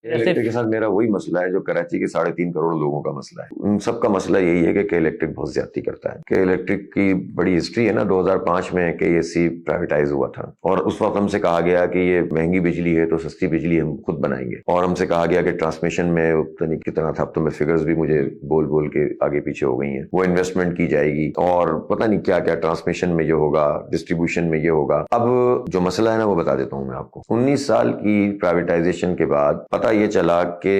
Electric کے ساتھ میرا وہی مسئلہ ہے جو کراچی کے 3.5 کروڑ لوگوں کا مسئلہ ہے. ان سب کا مسئلہ یہی ہے کہ کے الیکٹرک بہت زیادتی کرتا ہے. کے الیکٹرک کی بڑی ہسٹری ہے نا. 2005 میں کے ایس سی پرائیویٹائز ہوا تھا اور اس وقت ہم سے کہا گیا کہ یہ مہنگی بجلی ہے تو سستی بجلی ہم خود بنائیں گے, اور ہم سے کہا گیا کہ ٹرانسمیشن میں کتنا تھا, اب تو میں فگرز بھی مجھے بول بول کے آگے پیچھے ہو گئی ہیں, وہ انویسٹمنٹ کی جائے گی اور پتہ نہیں کیا کیا ٹرانسمیشن میں یہ ہوگا, ڈسٹریبیوشن میں یہ ہوگا. اب جو مسئلہ ہے نا وہ بتا دیتا ہوں میں آپ کو. 19 سال کی پرائیویٹائزیشن کے بعد پتہ یہ چلا کہ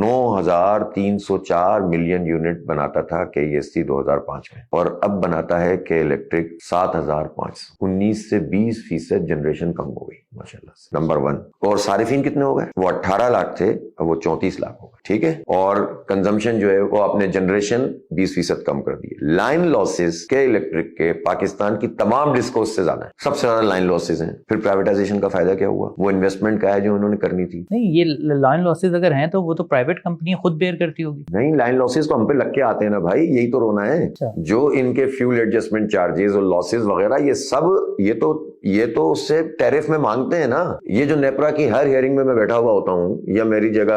9,304 ملین یونٹ بناتا تھا کے ایس سی 2005 میں, اور اب بناتا ہے کے الیکٹرک 7,500. 19 سے 20% جنریشن کم ہو گئی ماشاءاللہ سے. نمبر 1. اور صارفین کتنے ہو گئے؟ وہ 18 لاکھ تھے, اب وہ 34 لاکھ ہو گئے. ٹھیک ہے. اور کنزمپشن جو ہے وہ اپنے جنریشن 20% کم کر دیے. لائن لاسز کے الیکٹرک کے پاکستان کی تمام ڈسکوز سے زیادہ ہیں, سب سے زیادہ لائن لاسز ہیں. پھر پرائیویٹائزیشن کا فائدہ کیا ہوا؟ وہ انویسٹمنٹ کا ہے جو انہوں نے کرنی تھی. نہیں, یہ لائن لاسز اگر ہیں تو وہ تو پرائیویٹ کمپنی خود بیئر کرتی ہوگی. نہیں, لائن لاسز تو ہم پہ لگ کے آتے ہیں نا بھائی, یہی تو رونا ہے. جو ان کے فیول ایڈجسٹمنٹ چارجز اور لاسز وغیرہ یہ سب یہ تو اس سے ٹیرف میں مانگتے ہیں نا. یہ جو نیپرا کی ہر ہیئرنگ میں بیٹھا ہوا ہوتا ہوں, یا میری جگہ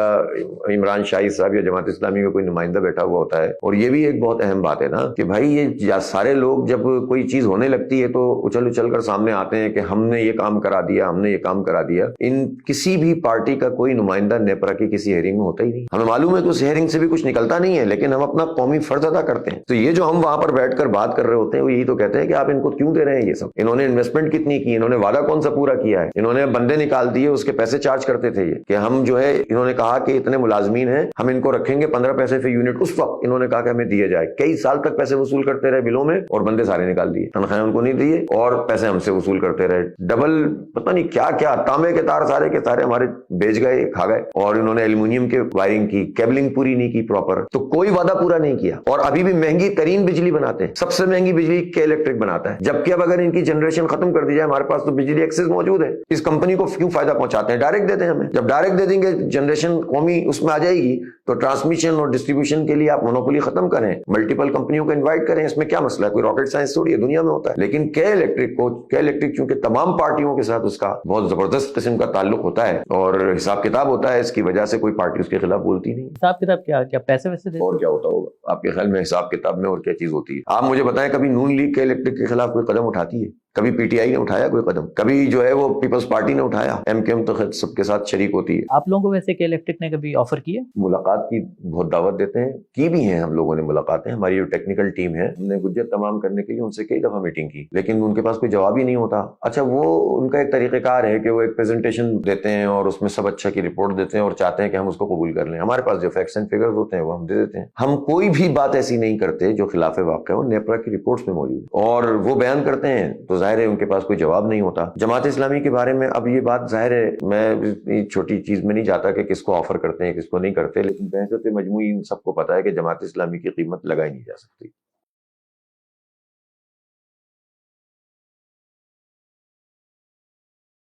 عمران شاہی صاحب یا جماعت اسلامی کا کوئی نمائندہ بیٹھا ہوا ہوتا ہے, اور یہ بھی ایک بہت اہم بات ہے نا کہ بھائی یہ سارے لوگ جب کوئی چیز ہونے لگتی ہے تو اچھل اچھل کر سامنے آتے ہیں کہ ہم نے یہ کام کرا دیا, ہم نے یہ کام کرا دیا. ان کسی بھی پارٹی کا کوئی نمائندہ نیپرا کی کسی ہیئرنگ میں ہوتا ہی نہیں. ہمیں معلوم ہے کہ اس ہیئرنگ سے بھی کچھ نکلتا نہیں ہے, لیکن ہم اپنا قومی فرض ادا کرتے ہیں. تو یہ جو ہم وہاں پر بیٹھ کر بات کر رہے ہوتے ہیں وہ یہی تو کہتے ہیں کہ آپ ان کو کیوں دے رہے ہیں یہ سب. انہوں نے انویسٹمنٹ کتنی کی, انہوں نے وعدہ کون سا پورا کیا ہے, انہوں نے بندے نکال دیے, اس کے پیسے چارج کرتے تھے یہ کہ ہم جو ہے, انہوں نے کہا کہ اتنے ملازمین ہیں ہم ان کو رکھیں گے 15 پیسے فی یونٹ. اس وقت انہوں نے کہا کہ ہمیں دیا جائے. کئی سال تک پیسے وصول کرتے رہے بلوں میں, اور بندے سارے نکال دیے, تنخواہیں ان کو نہیں دیے, اور پیسے ہم سے وصول کرتے رہے. ڈبل پتہ نہیں کیا کیا تانبے کے تار سارے کے سارے ہمارے بیچ گئے, کھا گئے. اور انہوں نے ایلومینیم کے وائرنگ کی, کیبلنگ پوری نہیں کی پراپر, تو کوئی وعدہ پورا نہیں کیا. اور ابھی بھی مہنگی ترین بجلی بناتے ہیں, سب سے مہنگی بجلی کے الیکٹرک بناتا ہے. جبکہ اب اگر ان کی جنریشن ختم کر دی جائے, ہمارے پاس تو بجلی ایکسس موجود ہے. اس کمپنی کو کیوں فائدہ پہنچاتے ہیں؟ ڈائریکٹ دیتے ہیں ہمیں. جب ڈائریکٹ دے دیں گے, جنریشن قومی اس میں آ جائے گی, تو ٹرانسمیشن اور ڈسٹریبیوشن کے لیے آپ مونوپولی ختم کریں, ملٹیپل کمپنیوں کو انوائٹ کریں. اس میں کیا مسئلہ ہے؟ کوئی راکٹ سائنس تھوڑی ہے, دنیا میں ہوتا ہے. لیکن کے الیکٹرک چونکہ تمام پارٹیوں کے ساتھ اس کا بہت زبردست قسم کا تعلق ہوتا ہے اور حساب کتاب ہوتا ہے, اس کی وجہ سے کوئی پارٹی اس کے خلاف بولتی نہیں. حساب کتاب کیا پیسے ویسے دیتے؟ اور کیا ہوتا ہوگا آپ کے خیال میں حساب کتاب میں؟ اور کیا چیز ہوتی ہے؟ آپ مجھے بتائیں, کبھی نون لیگ کے الیکٹرک کے خلاف کوئی قدم اٹھاتی ہے؟ کبھی پی ٹی آئی نے اٹھایا کوئی قدم؟ کبھی جو ہے وہ پیپلز پارٹی نے اٹھایا؟ ایم کیو ایم تو سب کے ساتھ شریک ہوتی ہے. آپ لوگوں کو ویسے کہ الیکٹرک نے کبھی آفر کیا؟ ملاقات کی بہت دعوت دیتے ہیں, کی بھی ہیں ہم لوگوں نے ملاقاتیں. ہماری جو ٹیکنیکل ٹیم ہے, ہم نے حجت تمام کرنے کے لیے ان سے کئی دفعہ میٹنگ کی, لیکن ان کے پاس کوئی جواب ہی نہیں ہوتا. اچھا, وہ ان کا ایک طریقہ کار ہے کہ وہ ایک پریزنٹیشن دیتے ہیں اور اس میں سب اچھا کی رپورٹ دیتے ہیں اور چاہتے ہیں کہ ہم اس کو قبول کر لیں. ہمارے پاس جو فیکٹس اینڈ فگرز ہوتے ہیں وہ ہم دے دیتے ہیں. ہم کوئی بھی بات ایسی نہیں کرتے جو خلاف واقع ہے, وہ نیپرا کی رپورٹس میں موجود ہے اور وہ بیان کرتے ہیں, تو ظاہر ہے ان کے پاس کوئی جواب نہیں ہوتا. جماعت اسلامی کے بارے میں اب یہ بات ظاہر ہے, میں چھوٹی چیز میں نہیں جاتا کہ کس کو آفر کرتے ہیں کس کو نہیں کرتے, لیکن بحثت مجموعی ان سب کو پتا ہے کہ جماعت اسلامی کی قیمت لگائی نہیں جا سکتی.